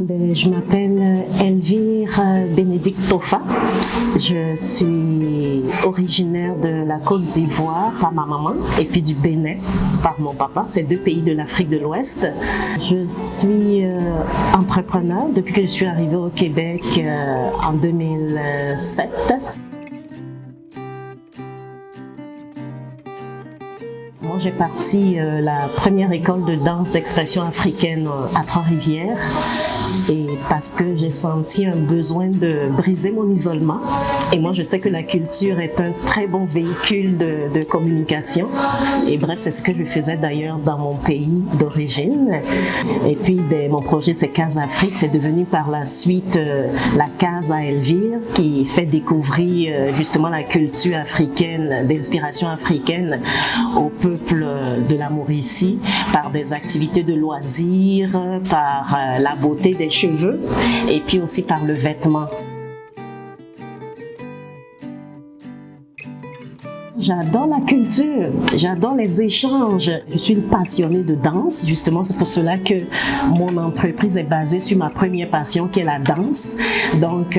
Je m'appelle Elvire Bénédicte Tofa. Je suis originaire de la Côte d'Ivoire par ma maman et puis du Bénin par mon papa. C'est deux pays de l'Afrique de l'Ouest. Je suis entrepreneur depuis que je suis arrivée au Québec en 2007. Moi, j'ai parti la première école de danse d'expression africaine à Trois-Rivières et parce que j'ai senti un besoin de briser mon isolement. Et moi, je sais que la culture est un très bon véhicule de communication. Et bref, c'est ce que je faisais d'ailleurs dans mon pays d'origine. Et puis, mon projet, c'est Casa Afrique. C'est devenu par la suite la Casa Elvire qui fait découvrir justement la culture africaine, d'inspiration africaine au peuple de la Mauricie par des activités de loisirs, par la beauté des cheveux et puis aussi par le vêtement. J'adore la culture, j'adore les échanges. Je suis une passionnée de danse, justement c'est pour cela que mon entreprise est basée sur ma première passion qui est la danse. Donc,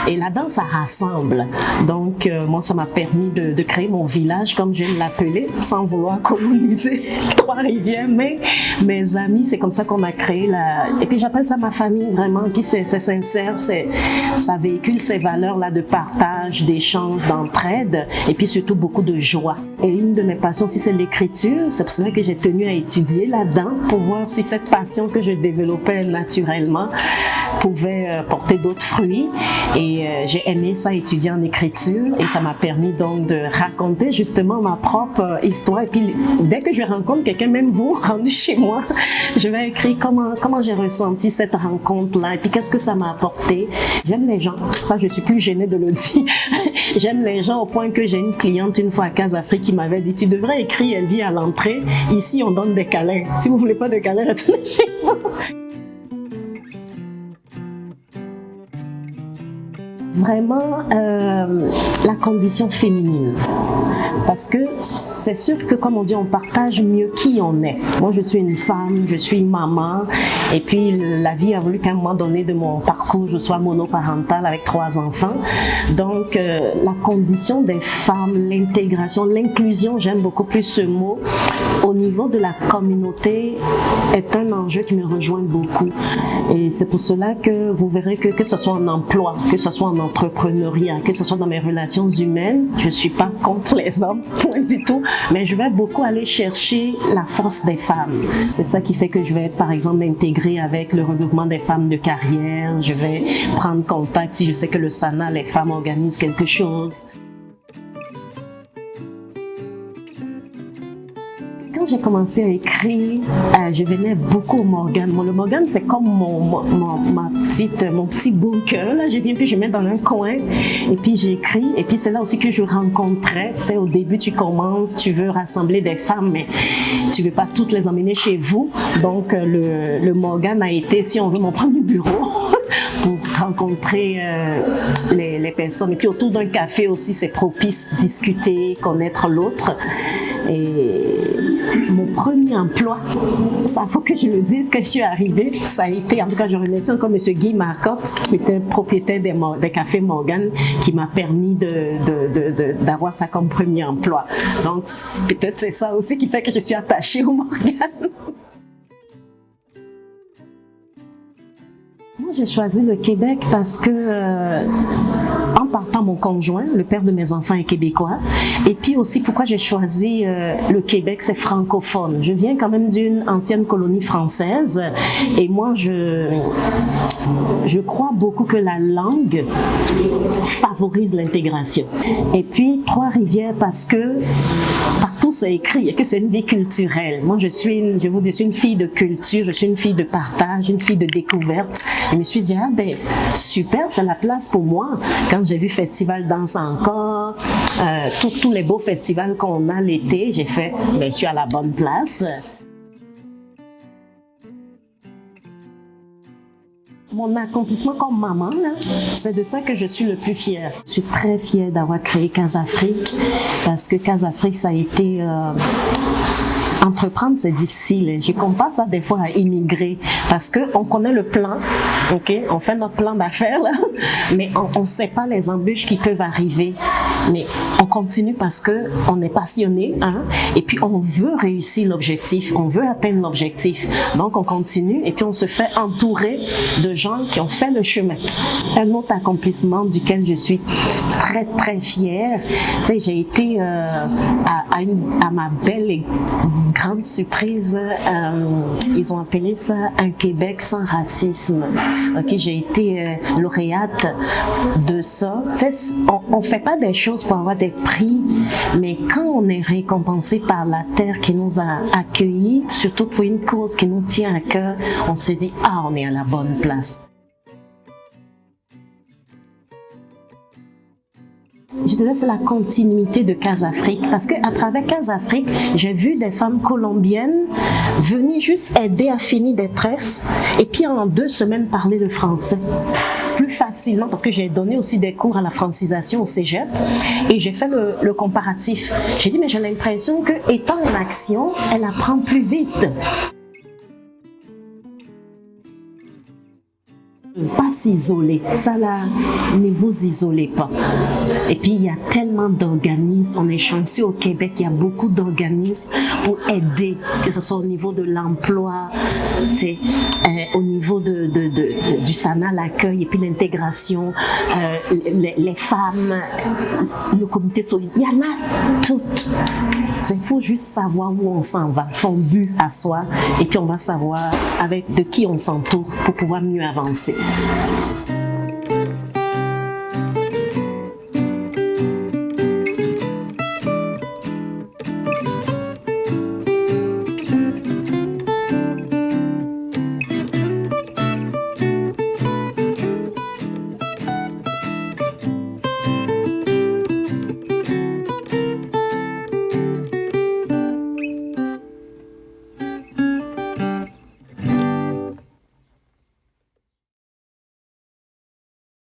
et la danse, ça rassemble. Donc, moi, ça m'a permis de créer mon village, comme j'aime l'appeler, sans vouloir coloniser Trois-Rivières. Mais mes amis, c'est comme ça qu'on a créé la... Et puis, j'appelle ça ma famille, vraiment. Puis, c'est sincère, ça véhicule ces valeurs-là de partage, d'échange, d'entraide. Et puis, surtout, beaucoup de joie. Et une de mes passions aussi, c'est l'écriture. C'est pour cela que j'ai tenu à étudier là-dedans pour voir si cette passion que je développais naturellement pouvait porter d'autres fruits. Et j'ai aimé ça, étudier en écriture. Et ça m'a permis donc de raconter justement ma propre histoire. Et puis, dès que je rencontre quelqu'un, même vous, rendu chez moi, je vais écrire comment j'ai ressenti cette rencontre-là. Et puis, qu'est-ce que ça m'a apporté. J'aime les gens. Ça, je suis plus gênée de le dire. J'aime les gens au point que j'ai une cliente une fois à Casa Afrique qui m'avait dit « Tu devrais écrire Elvie à l'entrée. Ici, on donne des câlins. Si vous voulez pas de câlins, retournez chez vous. » Vraiment la condition féminine. Parce que c'est sûr que, comme on dit, on partage mieux qui on est. Moi, je suis une femme, je suis maman, et puis la vie a voulu qu'à un moment donné de mon parcours, je sois monoparentale avec 3 enfants. Donc, la condition des femmes, l'intégration, l'inclusion, j'aime beaucoup plus ce mot, au niveau de la communauté, est un enjeu qui me rejoint beaucoup. Et c'est pour cela que vous verrez que ce soit en emploi, que ce soit en entrepreneuriat, que ce soit dans mes relations humaines, je ne suis pas contre les hommes, point du tout, mais je vais beaucoup aller chercher la force des femmes. C'est ça qui fait que je vais être, par exemple, intégrée avec le regroupement des femmes de carrière, je vais prendre contact si je sais que le SANA, les femmes organisent quelque chose. Quand j'ai commencé à écrire, je venais beaucoup au Morgan. Le Morgan, c'est comme mon petit bunker. Là, je viens puis je mets dans un coin et puis j'écris. Et puis c'est là aussi que je rencontrais. Tu sais, au début, tu commences, tu veux rassembler des femmes, mais tu veux pas toutes les emmener chez vous. Donc, le Morgan a été, si on veut, mon premier bureau pour rencontrer les personnes. Et puis autour d'un café aussi, c'est propice discuter, connaître l'autre. Et mon premier emploi, ça faut que je le dise, quand je suis arrivée, ça a été, en tout cas je remercie encore M. Guy Marcotte, qui était propriétaire des cafés Morgan, qui m'a permis d'avoir ça comme premier emploi. Donc peut-être c'est ça aussi qui fait que je suis attachée au Morgan. Moi, j'ai choisi le Québec parce que, en partant, mon conjoint, le père de mes enfants, est québécois. Et puis aussi, pourquoi j'ai choisi le Québec, c'est francophone. Je viens quand même d'une ancienne colonie française. Et moi, je crois beaucoup que la langue favorise l'intégration. Et puis, Trois-Rivières, parce que partout c'est écrit et que c'est une vie culturelle. Moi, je suis une fille de culture, je suis une fille de partage, une fille de découverte. Je me suis dit, ah ben, super, c'est la place pour moi. Quand j'ai vu Festival Danse Encore, tous les beaux festivals qu'on a l'été, j'ai fait, ben, je suis à la bonne place. Mon accomplissement comme maman, c'est de ça que je suis le plus fière. Je suis très fière d'avoir créé Casa Afrique parce que Casa Afrique, ça a été entreprendre, c'est difficile. Je compare ça des fois à immigrer parce qu'on connaît le plan, ok, on fait notre plan d'affaires, là, mais on ne sait pas les embûches qui peuvent arriver. Mais on continue parce qu'on est passionné, hein, et puis on veut réussir l'objectif, on veut atteindre l'objectif. Donc on continue et puis on se fait entourer de gens qui ont fait le chemin. Un autre accomplissement duquel je suis très très fière, tu sais, j'ai été à ma belle et grande surprise, ils ont appelé ça un Québec sans racisme. Ok, j'ai été lauréate de ça. Tu sais, on fait pas des choses pour avoir des prix, mais quand on est récompensé par la terre qui nous a accueillis, surtout pour une cause qui nous tient à cœur, on se dit ah, on est à la bonne place. Je dirais c'est la continuité de Casafrique parce qu'à travers Casafrique, j'ai vu des femmes colombiennes venir juste aider à finir des tresses et puis en 2 semaines parler le français plus facilement parce que j'ai donné aussi des cours à la francisation au cégep et j'ai fait le comparatif. J'ai dit mais j'ai l'impression que étant en action, elle apprend plus vite. Pas s'isoler, ça là, ne vous isolez pas. Et puis il y a tellement d'organismes, on est chanceux au Québec, il y a beaucoup d'organismes pour aider, que ce soit au niveau de l'emploi, au niveau du SANA, l'accueil et puis l'intégration, les femmes, le comité solidaire, il y en a toutes. Il faut juste savoir où on s'en va, son but à soi, et puis on va savoir avec de qui on s'entoure pour pouvoir mieux avancer.